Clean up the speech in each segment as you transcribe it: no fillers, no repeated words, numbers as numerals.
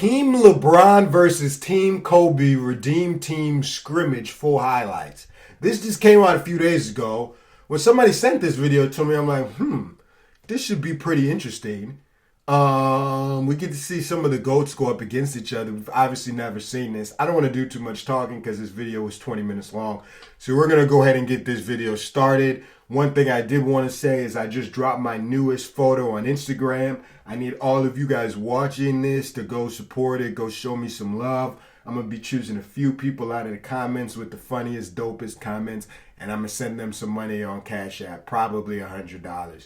Team LeBron versus Team Kobe Redeem Team Scrimmage full highlights. This just came out a few days ago. When somebody sent this video to me, I'm like, this should be pretty interesting. We get to see some of the GOATs go up against each other. We've obviously never seen this. I don't want to do too much talking because this video was 20 minutes long. So we're going to go ahead and get this video started. One thing I did want to say is I just dropped my newest photo on Instagram. I need all of you guys watching this to go support it, go show me some love. I'm going to be choosing a few people out of the comments with the funniest, dopest comments, and I'm going to send them some money on Cash App, probably $100.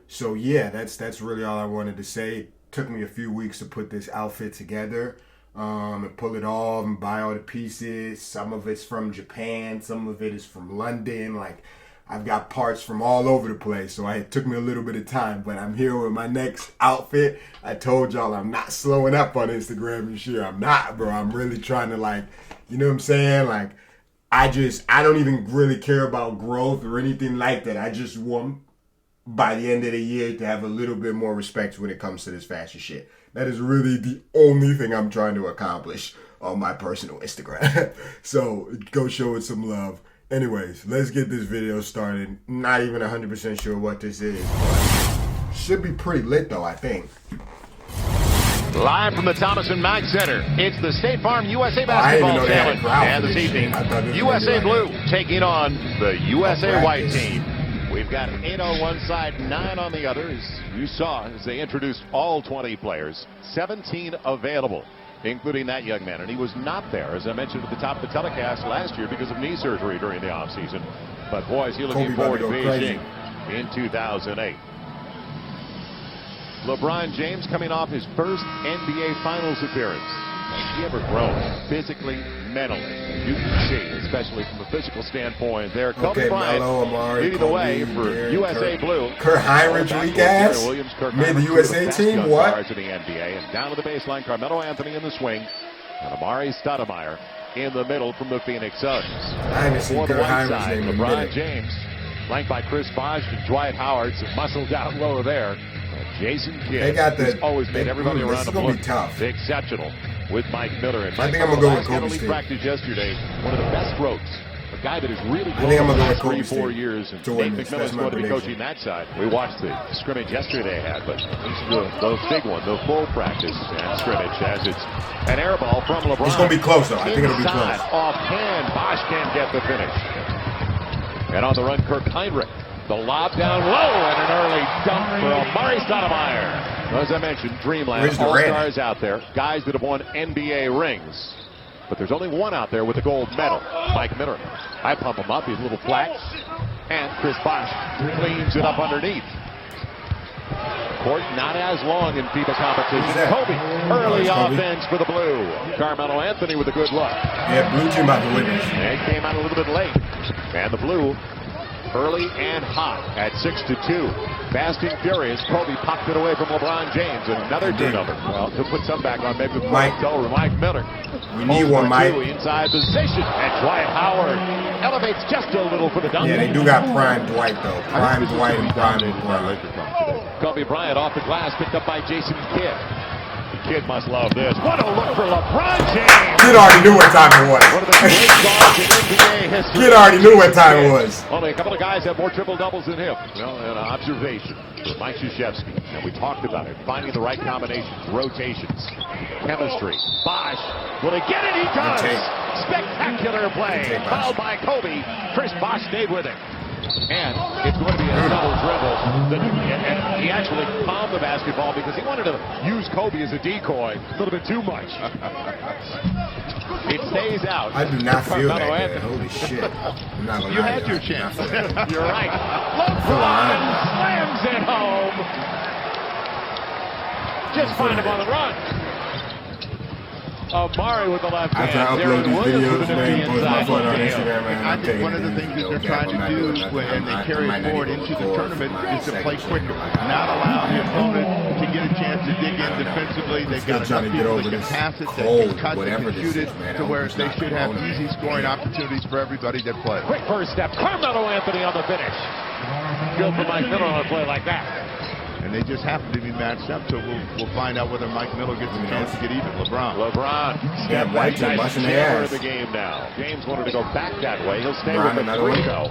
So yeah, that's really all I wanted to say. It took me a few weeks to put this outfit together, and pull it off and buy all the pieces. Some of it's from Japan, some of it is from London. Like, I've got parts from all over the place, so it took me a little bit of time, but I'm here with my next outfit. I told y'all I'm not slowing up on Instagram and shit. I'm not, bro. I'm really trying to, like, you know what I'm saying? Like, I don't even really care about growth or anything like that. I just want, by the end of the year, to have a little bit more respect when it comes to this fashion shit. That is really the only thing I'm trying to accomplish on my personal Instagram. So go show it some love. Anyways, let's get this video started. Not even 100% sure what this is, but should be pretty lit though, I think. Live from the Thomas & Mack Center, it's the State Farm USA Basketball Challenge. And this evening, USA Blue taking on the USA White team. We've got 8 on one side, 9 on the other. As you saw, as they introduced all 20 players, 17 available, including that young man. And he was not there, as I mentioned at the top of the telecast last year, because of knee surgery during the offseason. But boy, is he looking forward to Beijing in 2008. LeBron James coming off his first NBA Finals appearance. Has he ever grown physically, mentally? You can see, especially from a physical standpoint there. Kobe Bryant leading the way for USA Blue. Kurt Heinrich weak ass. Made the USA team. What? To the NBA, and down to the baseline, Carmelo Anthony in the swing, and Amari Stoudemire in the middle from the Phoenix Suns. I haven't seen Kurt Heinrich's name in a minute. LeBron James, flanked by Chris Bosh and Dwight Howard, some muscle down low there. Jason Kidd has always made everybody around him look exceptional. With Mike Miller, and I think I'm gonna go with Kobe State. Practice yesterday, one of the best ropes. A guy that has really grown in the last 3-4 years. And Dave McMillan's going to be coaching that side. We watched the scrimmage yesterday they had, but this is the big one, the full practice and scrimmage as it's an air ball from LeBron. It's gonna be close though. I think it'll be close. Offhand, Bosh can't get the finish. And on the run, Kirk Heinrich. The lob down low and an early dunk for Amari Stoudemire. As I mentioned, Dreamland, all-stars out there, guys that have won NBA rings. But there's only one out there with a gold medal, Mike Miller. I pump him up, he's a little flat. And Chris Bosh cleans it up underneath. Court not as long in FIBA competition. Kobe, early offense for the Blue. Carmelo Anthony with a good look. Yeah, Blue team about to win this. And came out a little bit late. And the Blue, early and hot at 6-2. Fast and furious. Kobe popped it away from LeBron James. Another turnover. Well, to put some back on maybe Mike Miller. We need one, Mike. Inside position. And Dwight Howard elevates just a little for the dunk. Yeah, they do got prime Dwight, though. Prime Dwight and prime LeBron. Kobe Bryant off the glass, picked up by Jason Kidd. Kidd must love this. What a look for LeBron James. Kid already knew what time it was. One of the great guards in NBA history. Kid already knew what time it was. Only a couple of guys have more triple-doubles than him. Well, an observation for Mike Krzyzewski. And we talked about it. Finding the right combinations, rotations, chemistry. Bosh, will he get it? He does. Spectacular play. Fouled by Kobe. Chris Bosh stayed with it. And it's going to be a double dribble. He actually palmed the basketball because he wanted to use Kobe as a decoy a little bit too much. It stays out. I do not feel that good. Holy shit. You had your chance. You're right. LeBron slams it home. Just find him on the run. Amari with the left hand. After I upload these videos, man, post my phone on Instagram, man. I think one of the things that they're trying to do and they carry it forward into the tournament is to play quicker, not allow the opponent to get a chance to dig in defensively. They've got enough people that can pass it, that can cut it, that can shoot it, to where they should have easy scoring opportunities for everybody that plays. Quick first step. Carmelo Anthony on the finish. Good for Mike Miller on a play like that. and they just happen to be matched up. So we'll find out whether Mike Miller gets a chance to get even. LeBron step right to Chandler in the game now. James wanted to go back that way. He'll stay with the three though,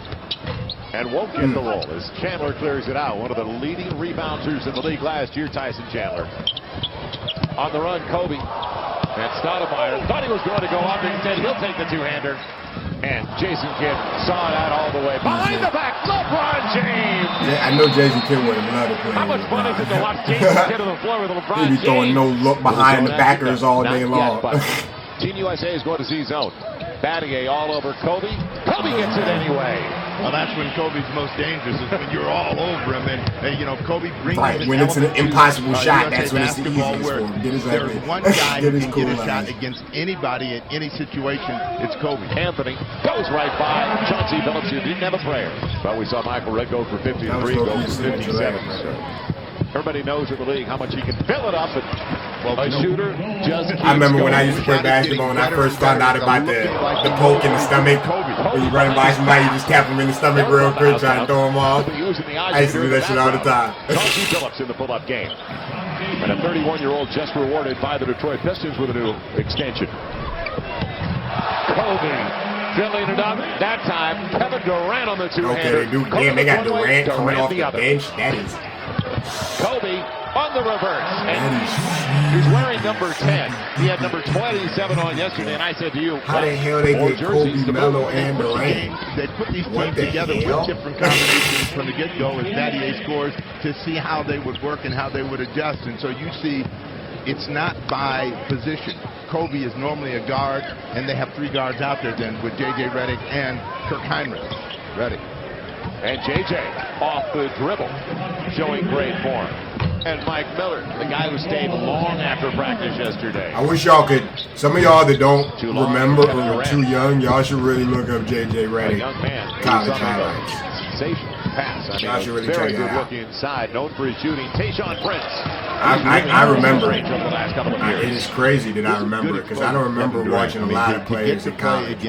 and won't get the roll as Chandler clears it out. One of the leading rebounders in the league last year, Tyson Chandler. On the run, Kobe. And Stoudemire thought he was going to go up. Instead, he'll take the two-hander. And Jason Kidd saw it out all the way. Behind the back, LeBron James. Yeah, I know Jason Kidd would have loved to play. How much fun is it to watch Jason Kidd on the floor with LeBron James? He'd be throwing no look behind the backers all day long. Team USA is going to see zone. Battier all over Kobe. Kobe gets it anyway. Well, that's when Kobe's most dangerous, is when you're all over him. And you know, Kobe brings when it's an impossible shot, that's when it's the easiest for him. There's one guy who can get a shot against anybody in any situation. It's Kobe. Anthony goes right by Chauncey Billups, who didn't have a prayer. But we saw Michael Redd go for 53, go for 57. Everybody knows in the league how much he can fill it up. And a shooter just keeps I remember when I going. used to play basketball, when I first found out about the poke in the stomach. When you running by somebody, you just tap him in the stomach real quick, trying to throw him off. I used to do that shit all the time. Chauncey Billups in the pull-up game. And a 31-year-old just rewarded by the Detroit Pistons with a new extension. Kobe filling it up. That time, Kevin Durant on the two-hander. Okay, damn, they got Durant coming off the bench. That is... Kobe on the reverse. And he's wearing number 10. He had number 27 on yesterday, and I said to you, how the hell they get Kobe, Melo, and Durant? They put these teams together with different combinations from the get-go as Battier scores to see how they would work and how they would adjust. And so you see, it's not by position. Kobe is normally a guard, and they have three guards out there then with J.J. Redick and Kirk Heinrich. Redick. And J.J. off the dribble, showing great form. And Mike Miller, the guy who stayed long after practice yesterday. I wish y'all could, some of y'all that don't remember or are too young, y'all should really look up J.J. Redick college highlights. Sensational pass. I mean, really very good look inside, known for his shooting. Tayshaun Prince. I remember it. Over the last couple of years. It is crazy that I remember it, because I don't remember watching a lot of players in college.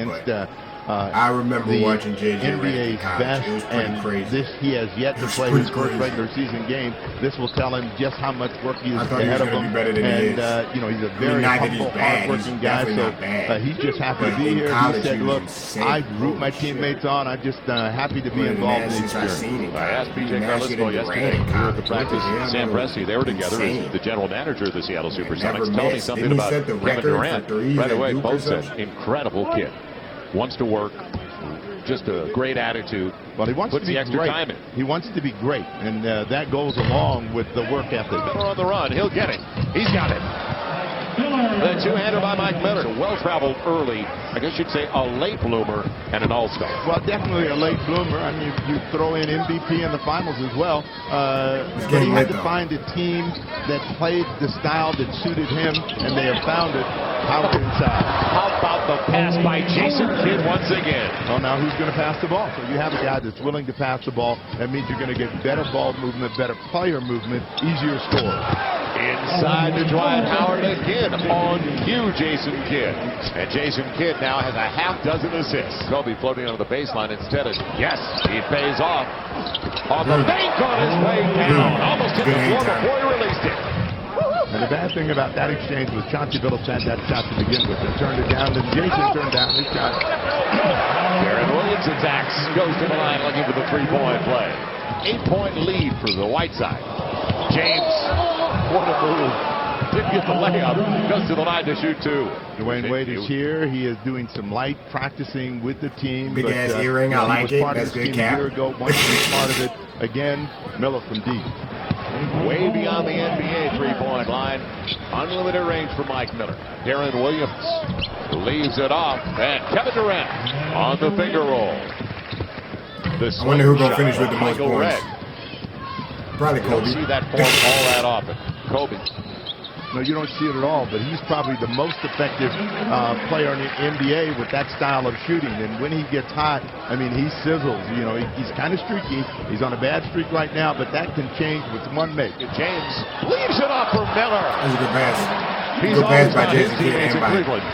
I remember watching J.J. Redick in college. It was pretty crazy. He has yet to play his first regular season game. This will tell him just how much work he is ahead of him. And you know, he's a very humble, hard-working guy. So he's just happy to be here. He said, "Look, I root my teammates on. I'm just happy to be involved in the experience." I asked B.J. Carlisle yesterday at the practice. Sam Presti, they were together as the general manager of the Seattle Supersonics. Tell me something about Kevin Durant. Right away, both said, incredible kid. Wants to work, just a great attitude. Well, he wants to be extra great. Time in. He wants to be great, and that goes along with the work ethic. Miller on the run, he'll get it. He's got it. The two-hander by Mike Miller. Well-traveled early, I guess you'd say a late bloomer and an all-star. Well, definitely a late bloomer. I mean, you throw in MVP in the finals as well. But he had to find a team that played the style that suited him, and they have found it. Power inside. How about the pass by Jason Kidd once again? Oh, now who's going to pass the ball? So you have a guy that's willing to pass the ball. That means you're going to get better ball movement, better player movement, easier score. Inside to Dwight Howard again on cue, Jason Kidd. And Jason Kidd now has a half dozen assists. Kobe floating on the baseline instead of, yes, he pays off. On the bank on his way down. Almost hit the floor before he released it. And the bad thing about that exchange was Chauncey Billups had that shot to begin with and turned it down, and Jason turned down his shot. Darren Williams attacks, goes to the line looking for the three-point play. 8-point lead for the Whiteside. James, what a move. Didn't get the layup, goes to the line to shoot two. Dwayne Wade is here. He is doing some light practicing with the team. Big ass earring, I like it. That's good cap. A year ago, once he was part of it. Again, Miller from deep. Way beyond the NBA three-point line. Unlimited range for Mike Miller. Darren Williams leaves it off. And Kevin Durant on the finger roll. I wonder who's going to finish with the most points. Probably Kobe. You don't see that form all that often. Kobe. No, you don't see it at all, but he's probably the most effective player in the NBA with that style of shooting. And when he gets hot, I mean, he sizzles. You know, he's kind of streaky. He's on a bad streak right now, but that can change with one make. James leaves it off for Miller. That's a good pass. He's good pass by always Jason Kidd teammates and in by Cleveland.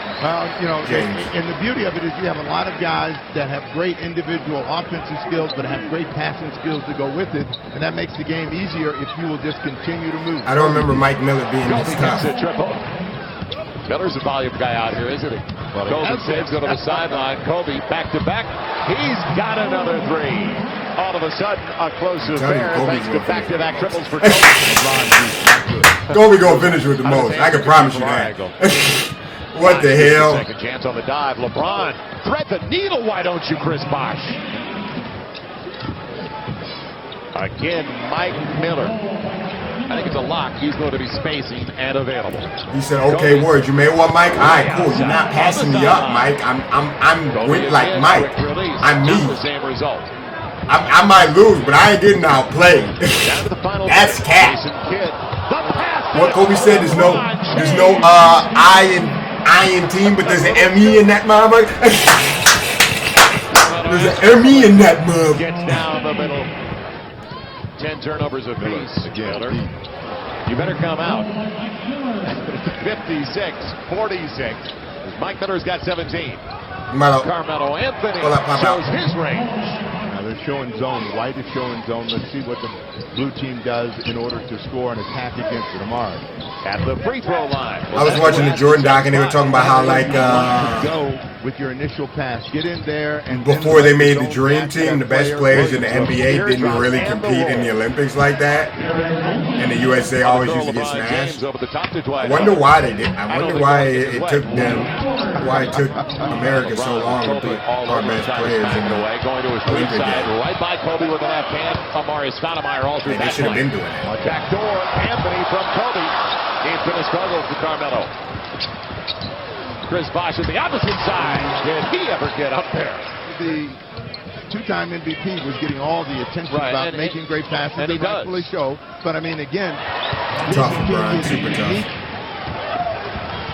You know, James. and the beauty of it is you have a lot of guys that have great individual offensive skills, but have great passing skills to go with it, and that makes the game easier if you will just continue to move. I don't remember Mike Miller being this Kobe tough. gets a triple. Miller's a volume guy out here, isn't he? Golden saves go to the sideline. Kobe back to back. He's got another three. All of a sudden, a close affair thanks to back-to-back triples for Kobe. Kobe gonna finish with the most. I can promise you that. What the hell? Second chance on the dive. LeBron thread the needle. Why don't you, Chris Bosh? Again, Mike Miller. I think it's a lock. He's going to be spacing and available. He said, "Okay, word. You made one, Mike. All right, cool. You're not passing me up, Mike. I'm with like Mike. I'm me. Same result. I might lose, but I ain't getting outplayed. That's cat. What Kobe said, there's no I in team, but there's an ME in that motherfucker. There's an ME in that motherfucker. Gets down the middle. 10 turnovers apiece. Miller. You better come out. 56-46. Mike Miller's got 17. Carmelo Anthony shows his range. They're showing zone. White is showing zone. Let's see what the blue team does in order to score and attack against it tomorrow. At the free throw line. I was watching the Jordan doc and they were talking about how like go with your initial pass. Get in there and before they made the Dream Team, the best players in the NBA didn't really compete in the Olympics like that. And the USA always used to get smashed. I wonder why they did. I wonder why it took them, why it took America so long to put our best players in the Olympic game. Right by Kobe with an left hand. Amari Stoudemire all through that. They should have been doing it. Back door, Anthony from Kobe. It's been a struggle for Carmelo. Chris Bosh at the opposite side. Did he ever get up there? The two-time MVP was getting all the attention about making great passes. And he does. Rightfully so. But I mean, again, tough, Brian. Super tough.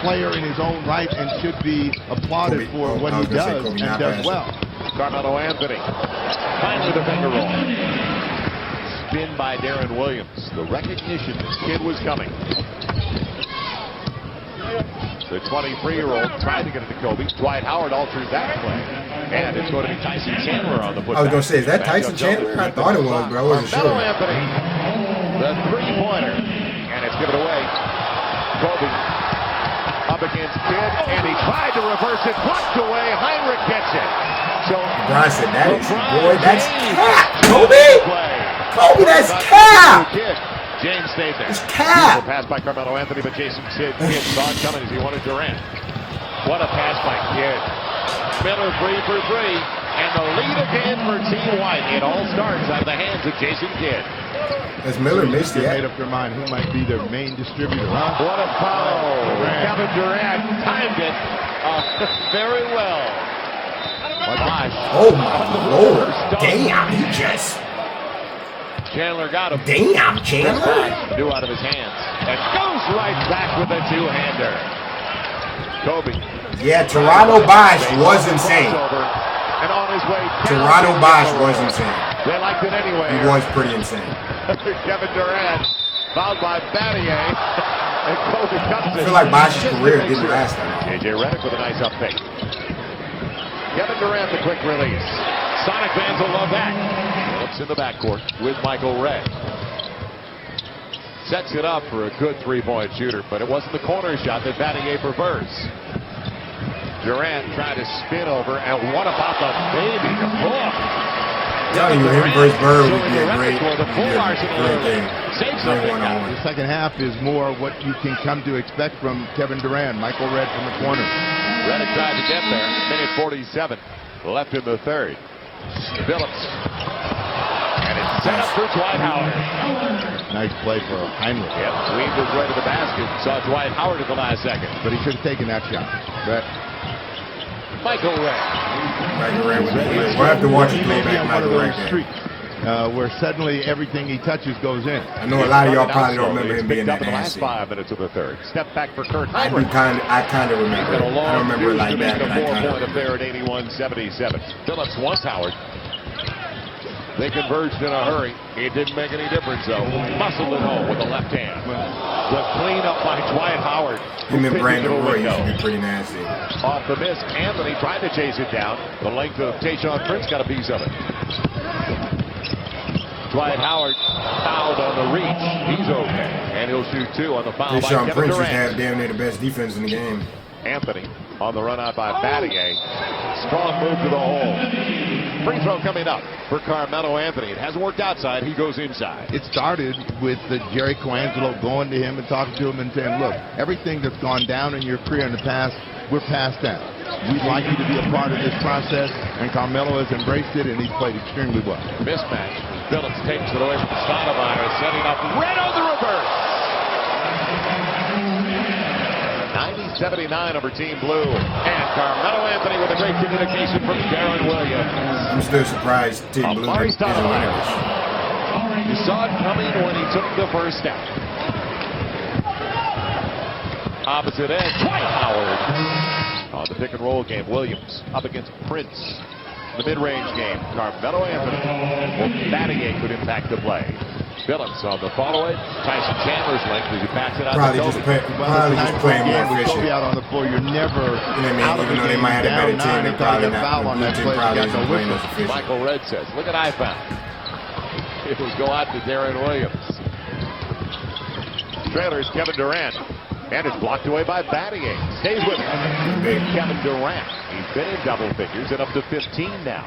Player in his own right and should be applauded for what he does and does well. Carmelo Anthony. Finally the finger roll. Spin by Darren Williams. The recognition this kid was coming. The 23-year-old tried to get it to Kobe. Dwight Howard altered that play. And it's going to be Tyson Chandler on the putback. I was going to say, is that Tyson Chandler? I thought it was, but I wasn't sure. Carmelo Anthony. The three-pointer. And it's given away. Kobe up against Kidd. And he tried to reverse it. Blocked away. Heinrich gets it. So LeBron said, that is, boy, that's cap. Kobe! Kobe, that's cap! James stayed there. It's cap. Pass by Carmelo Anthony, but Jason Kidd saw it coming as he wanted Durant. What a pass by Kidd. Miller 3 for 3. And the lead again for Team White. It all starts out of the hands of Jason Kidd. Has Miller missed yet? Made up their mind who might be their main distributor, huh? What a foul. Kevin Durant timed it very well. Oh my Lord. Damn, he just... Chandler got him. Damn, Chandler. Knew out of his hands. And goes right back with a two-hander. Kobe. Yeah, Toronto Bosh was insane. And on his way Toronto Bosh was insane. They liked it anyway. He was pretty insane. Kevin Durant fouled by Battier. And Kobe cuts it. I feel like Bosh's career didn't last that long. J.J. Redick with a nice up fake. Kevin Durant, the quick release. Sonic fans will love that. Phillips in the backcourt with Michael Ray. Sets it up for a good three-point shooter, but it wasn't the corner shot that Battier prefers. Durant tried to spin over, and what about the baby? Telling you, him versus Bird would be a great thing. The second half is more what you can come to expect from Kevin Durant. Michael Red from the corner. Redick tried to get there. Minute 47 left in the third. Phillips. And it's set up for Dwight Howard. Nice play for Heinrich. Yep, weaved his way to the basket. Saw Dwight Howard at the last second. But he should have taken that shot. But Michael Ray. Michael Ray was great. We'll have to watch him play back Michael Ray game. Where suddenly everything he touches goes in. I know a lot of y'all probably don't remember him being that the last nasty. 5 minutes of the third. Step back for Kurt I Heinrich. kind of remember. I don't remember it like that, but I kind of remember. There at 81-77. Phillips wants Howard. They converged in a hurry. It didn't make any difference, though. Muscled it home with the left hand. The cleanup by Dwight Howard. Him and Brandon Roy used to be pretty nasty. Off the miss, Anthony tried to chase it down. The length of Tayshaun Prince got a piece of it. Dwight Howard fouled on the reach. He's okay. And he'll shoot 2 on the foul by Kevin Prince Durant. has damn near the best defense in the game. Anthony on the run out by Battier. Strong move to the hole. Free throw coming up for Carmelo Anthony. It hasn't worked outside. He goes inside. It started with Jerry Colangelo going to him and talking to him and saying, look, everything that's gone down in your career in the past, we're past that. We'd like you to be a part of this process. And Carmelo has embraced it, and he's played extremely well. Mismatch. Phillips takes it away from Stoudemire, setting up red on the reverse. 90-79 over Team Blue. And Carmelo Anthony with a great communication from Darren Williams. I'm still surprised Team Blue isn't winning. You saw it coming when he took the first step. Opposite end, Dwight Howard. On the pick and roll game, Williams up against Prince. The mid-range game, Carmelo Anthony. Well, Battier could impact the play. Phillips on the follow-away. Tyson Chandler's length as he backs it out probably to just Kobe. playing more efficient. Kobe out on the floor, you're never out of even though they might have a better team, they probably not. On that play, probably got no playing whistle. as efficient. Michael Redd says, look at I found. It was go out to Darren Williams. Trailer is Kevin Durant. And it's blocked away by Battier. Stays with him. Kevin Durant. He's been in double figures and up to 15 now.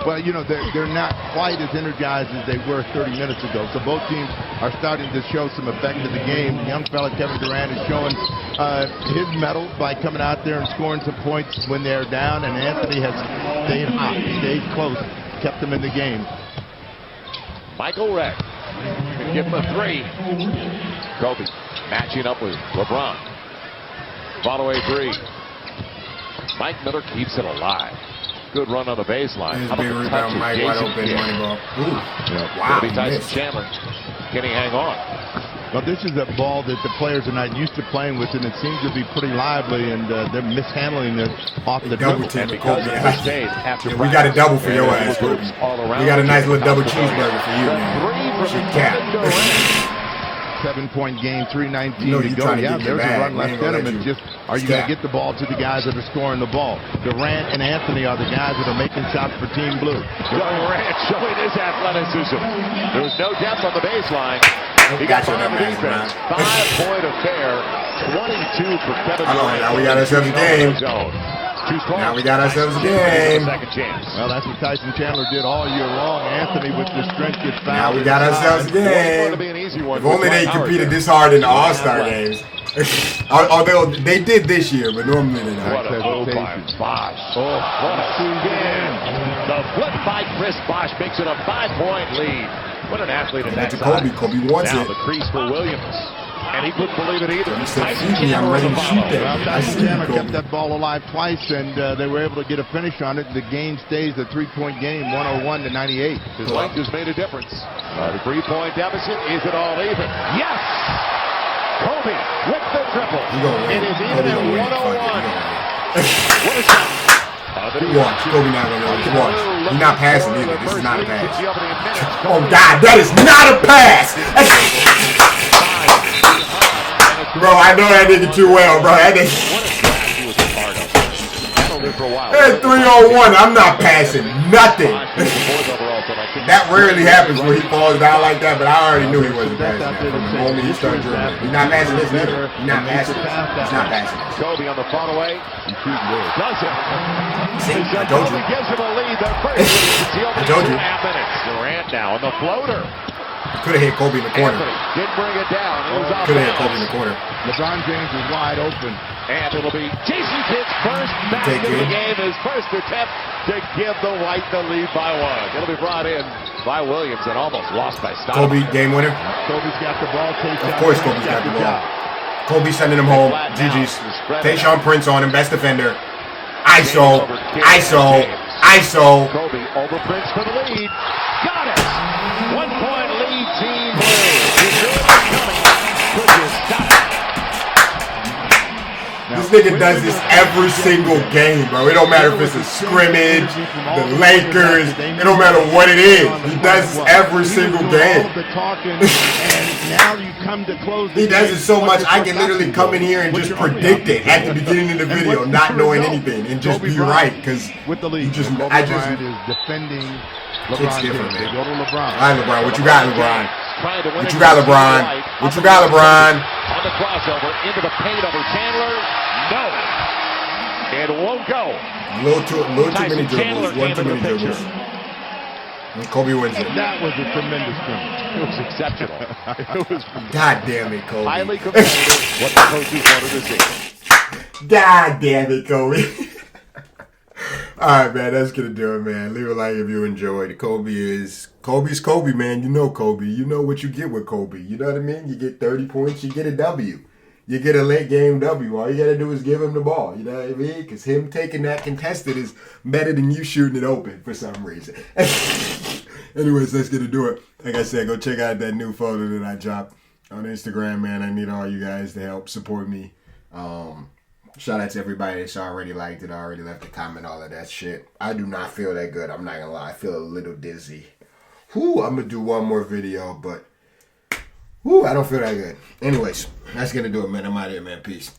Well, you know, they're not quite as energized as they were 30 minutes ago. So both teams are starting to show some effect of the game. The young fella Kevin Durant is showing his mettle by coming out there and scoring some points when they're down. And Anthony has stayed hot, stayed close, kept them in the game. Michael Redd can give him a 3. Kobe matching up with LeBron. Follow-away 3. Mike Miller keeps it alive. Good run on the baseline. How about the touch of Mike wide open money ball? Wow, Tyson Chandler. Can he hang on? Well, this is a ball that the players are not used to playing with, and it seems to be pretty lively, and they're mishandling it off the dribble. And because of the stage after we got a double for your ass, Kobe. We got a nice little double cheeseburger for you, man. Shit cap. 7-point game, 3:19 to go. Yeah, there's a run left in him. And just, are you going to get the ball to the guys that are scoring the ball? Durant and Anthony are the guys that are making shots for Team Blue. Durant showing his athleticism. There was no depth on the baseline. He got on the defense. 5-point affair. 22 for Kevin Durant. Now we got ourselves a game. Now we got ourselves a game. Second chance. Well, that's what Tyson Chandler did all year long. Anthony with the strength gets fouled. Now we got ourselves a game. If only they competed this hard in the All-Star games. Although they did this year, but normally they don't. What a move by Bosh. Oh, what a game. The flip by Chris Bosh makes it a 5-point lead. What an athlete in that side. Kobe wants now it. The crease for Williams. And he couldn't believe it either. He said, I'm ready to shoot that. Tyson Chandler kept that ball alive twice, and they were able to get a finish on it. The game stays a 3-point game, 101-98. His length has made a difference. The 3-point deficit, is it all even? Yes! Kobe with the triple. It is even at 101. What a shot. Watch, Kobe not gonna know. Watch. He's not passing either. This is not a pass. Oh God, that is not a pass! Bro, I know that nigga too well, bro. That nigga. At 3-on-1, I'm not passing nothing. That rarely happens when he falls down like that, but I already knew he wasn't passing that from the moment he started dribbling. He's not passing this either. He's not passing this. He's not passing this. Kobe on the follow-away. Does it. See, I told you. Gives him a lead. I told you. Durant now on the floater. Could have hit Kobe in the corner. Didn't bring it down. Could have hit Kobe in the corner. LeBron James is wide open. And it'll be Jason Kidd's first basket of the game, his first attempt to give the White the lead by 1. It'll be brought in by Williams and almost lost by Stoudemire. Kobe, game winner. Kobe's got the ball. Of course Kobe's got the ball. Kobe sending him home. GG's. Tayshaun Prince on him, best defender. ISO. ISO. ISO. Kobe over Prince for the lead. Got it. 1-point lead, Team Blue. You knew it was coming. Could you stop it? This nigga does this every single game, bro. It don't matter if it's a scrimmage, the Lakers. It don't matter what it is. He does this every single game. He does it so much, I can literally come in here and just predict it at the beginning of the video, not knowing anything, and just be right, because he just, it's different, man. All right, LeBron, what you got, LeBron? What you got, LeBron? What you got, LeBron? On the crossover, into the paint over Chandler. No. It won't go. A little too many dribbles. One too many dribbles. And Kobe wins it. That was a tremendous scrimmage. It was exceptional. It was God damn it, Kobe. Highly competitive. What the coaches wanted to see. God damn it, Kobe. Alright, man, that's gonna do it, man. Leave a like if you enjoyed. Kobe's Kobe, man. You know Kobe. You know what you get with Kobe. You know what I mean? You get 30 points, you get a W. You get a late game W. All you gotta do is give him the ball. You know what I mean? Because him taking that contested is better than you shooting it open for some reason. Anyways, that's gonna do it. Like I said, go check out that new photo that I dropped on Instagram, man. I need all you guys to help support me. Shout out to everybody that's already liked it, already left a comment, all of that shit. I do not feel that good. I'm not gonna lie. I feel a little dizzy. Whew, I'm gonna do one more video, but whew, I don't feel that good. Anyways, that's gonna do it, man. I'm out of here, man. Peace.